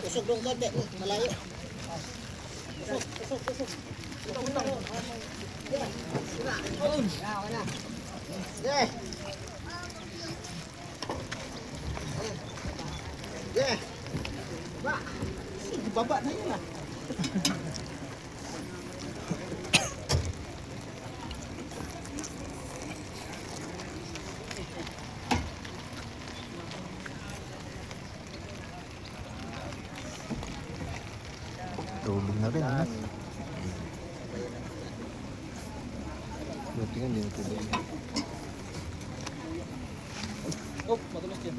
Usog dong konti, malayo. Usog. Baba na yun ah. Tubig na rin, ano? Buti nga, hindi na tubig. Oh, matulas dyan.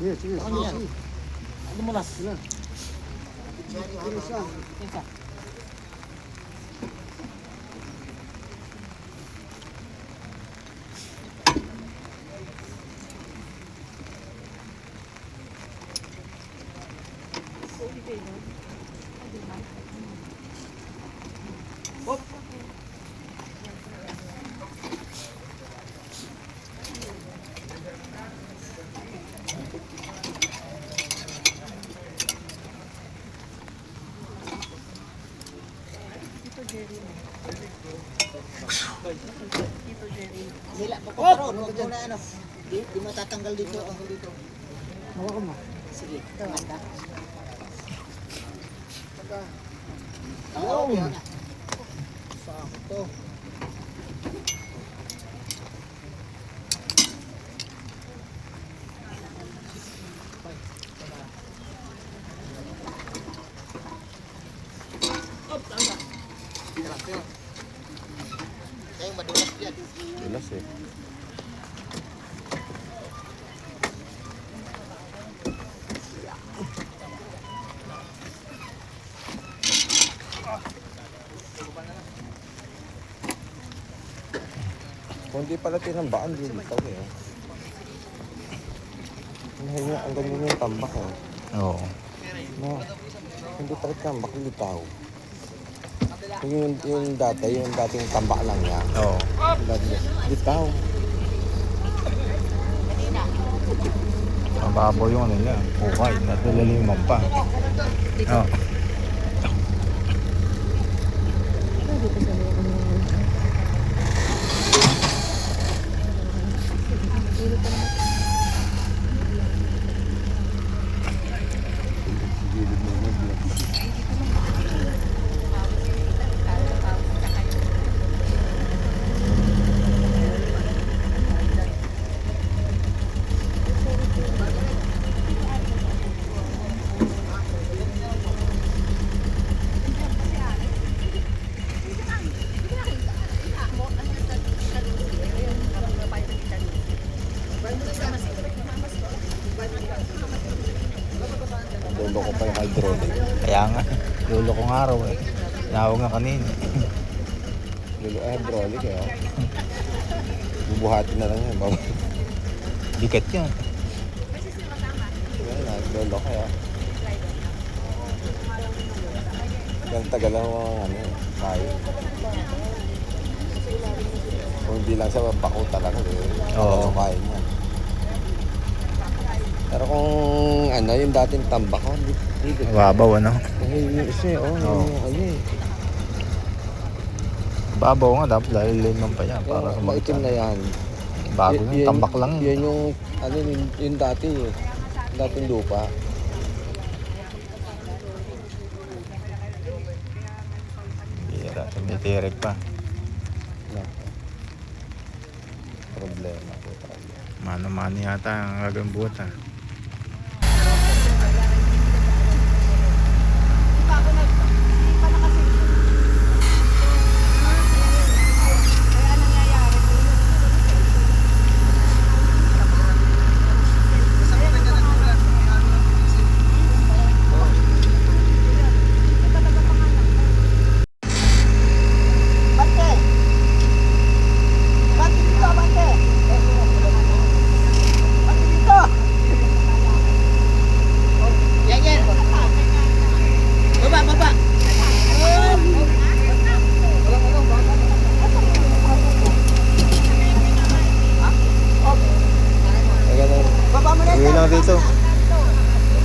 Sige, sige. Ano mo las? Sila. Isa. Sila po ko ron, wag mo na ano. Di matatanggal dito. Hawakan mo. Sige, manda. Oo. Sakto. Kaya madulas yan. Dulas eh. Kung di pala tinambaan, di bitaw eh. Ang ganyan yung tambak eh. Oo. No, hindi pala tambak, litaw. Yung dating tambak lang niya. Oo. Litaw. Mababaw yung ano niya. Okay. Natulaliman pa. Oo. Lolo ko pa yung hydraulic. Kaya nga. Lolo kong araw eh. Tinawag nga kanina. Lolo hydraulic eh. Oh. Bubuhatin na lang yan. Bigat yan. Yan na, lolo kaya. Yan tagal lang mga ano, kayo. Kung hindi lang sa bako talaga, Oo. kaya niya. Pero kung ano, yung dating tambak ko, hindi. Mababaw ano. Yung isa Oo. yung ano eh. Babaw nga dapat dahil limang pa yan para sa maitim na yan. Bago yung tambak lang yun. Yan yung, ano, yung dati eh. Dating lupa. Tumitirik pa. Nako. Problema po talaga. Mano-mano yata ang gagambut ha. Bante! Bante dito, bante! Bante dito! Yan, yan! Baba, baba! Taga na. Baba mo na Uwi lang dito.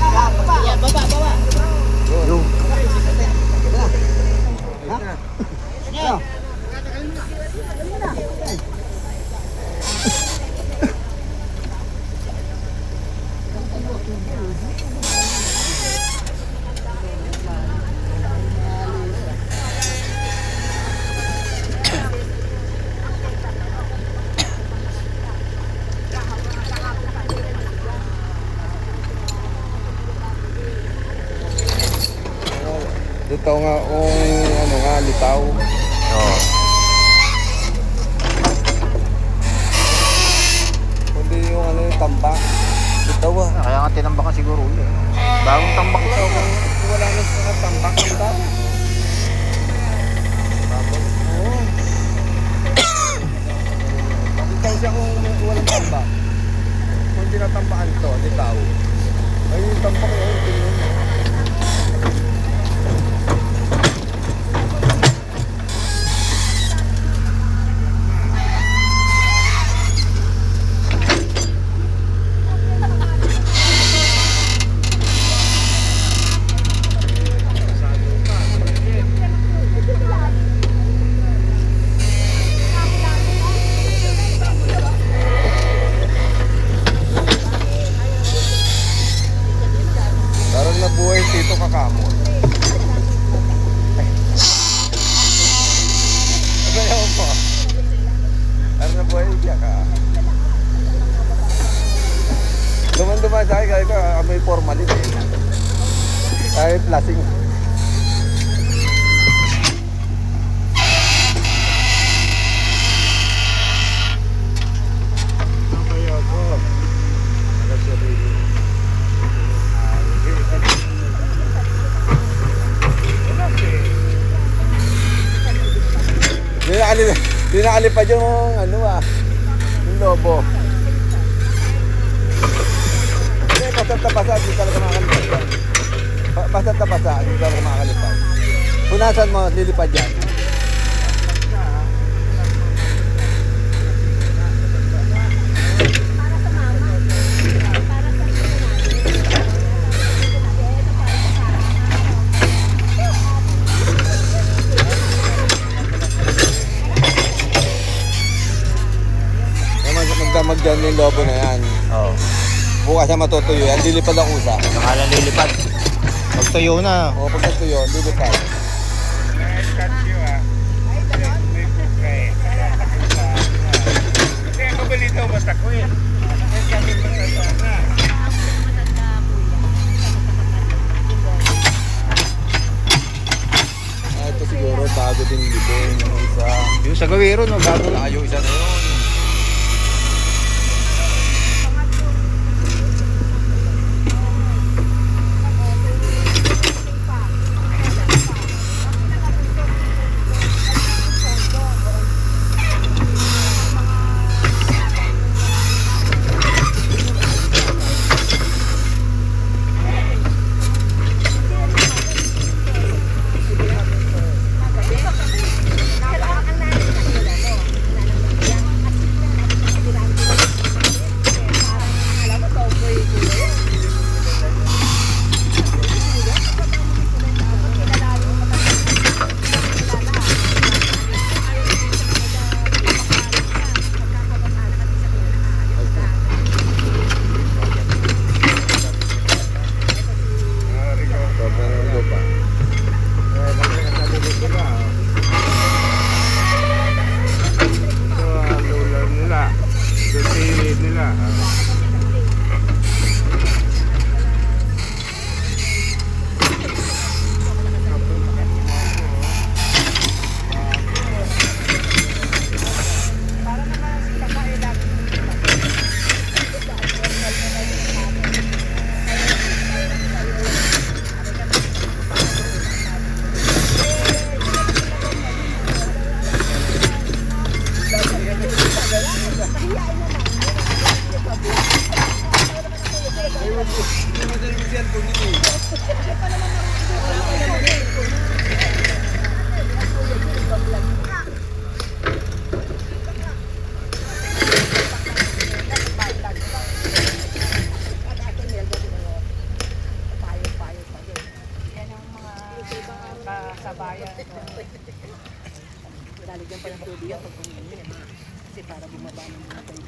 Baba! Yan, baba, baba! Yung. Yan! Dito nga kung ano nga, litaw. Oo. Kundi yung ano yung tambak. Litaw ah. Kaya nga tinambakan siguro ulit. Bagong tambak lang. Wala na sa tambak ng tao. Oo. Litaw siya kung walang tambak. Kung tinatambakan to, litaw. Ay yung tambak yun, tingnan mo. Parang nabuhay dito kakamon. Ayaw mo. Parang nabuhay siya ka. Duman-duman sa akin, kahit may formalin eh. Kahit lasing. Kaya ko. Nagsasabi. Dinakalipad yung ano yung lobo. Hindi, basta't na basa, hindi talaga makakalipad yan. Basta't na basa, hindi talaga makakalipad. Punasan mo, lilipad yan. Magdamag dyan yung lobo na yan. Oo. Bukas na matutuyo yan, lilipad ang usa. Nakalang lilipad. Pag tuyo na. O pag natuyo, lilipad. Ito siguro bago din dito yung isa. Yung sa gawiro no, bago. Yung isa na yun. cellphone yun eh. Yan ang mga kasabayan. Lalagyan pa ng tubig yan pag umiinit. Kasi para bumaba ng mga tayo.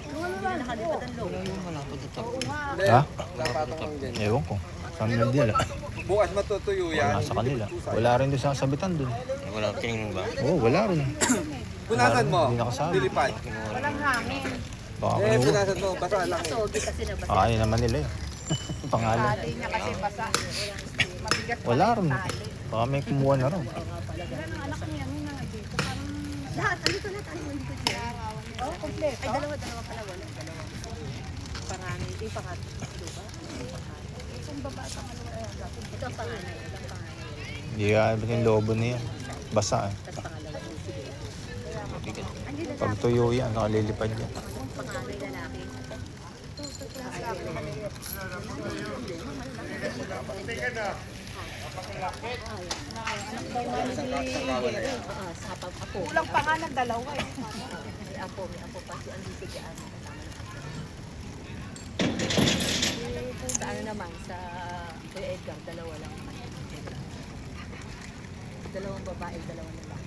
Hindi nakalipad ang loob. Ha? Napatong lang dyan. Ewan ko. Saan nila? Bukas matutuyo yan. Nasa kanila. Wala rin doon sa sabitan doon. Wala tingin ba? Oo, wala rin. Punasan mo. Hindi nakasabi. Dilipad. Walang hangin. Baka Eh, kinuha. punasan mo. Basa lang eh. Sogi kasi nabasa. Ah, yun naman nila yun. Pangalan. Tali niya kasi basa. Mabigat pa Wala yung rin. tali. Baka may kumuha na rin. Ilan ang anak niya? May mga dito. Parang Lahat, andito lahat. Ano hindi ko siya? oh, kompleto. Ay, dalawa pala. Wala, dalawa. Panganay. Yung pangatlo ba? Isang babae sa mga Ito ang panganay. Ito ang panganay. Hindi ka yung lobo niya. Basa eh. Tapos pangalawa. Sige. Pag tuyo yan, nakalilipad yan. Panganay lalaki. Sa apo. kulang pa nga ng dalawa eh. May apo pa si andito dyan. Sa ano naman, sa Kuya Edgar, dalawa lang naman. Dalawang babae, dalawang lalaki.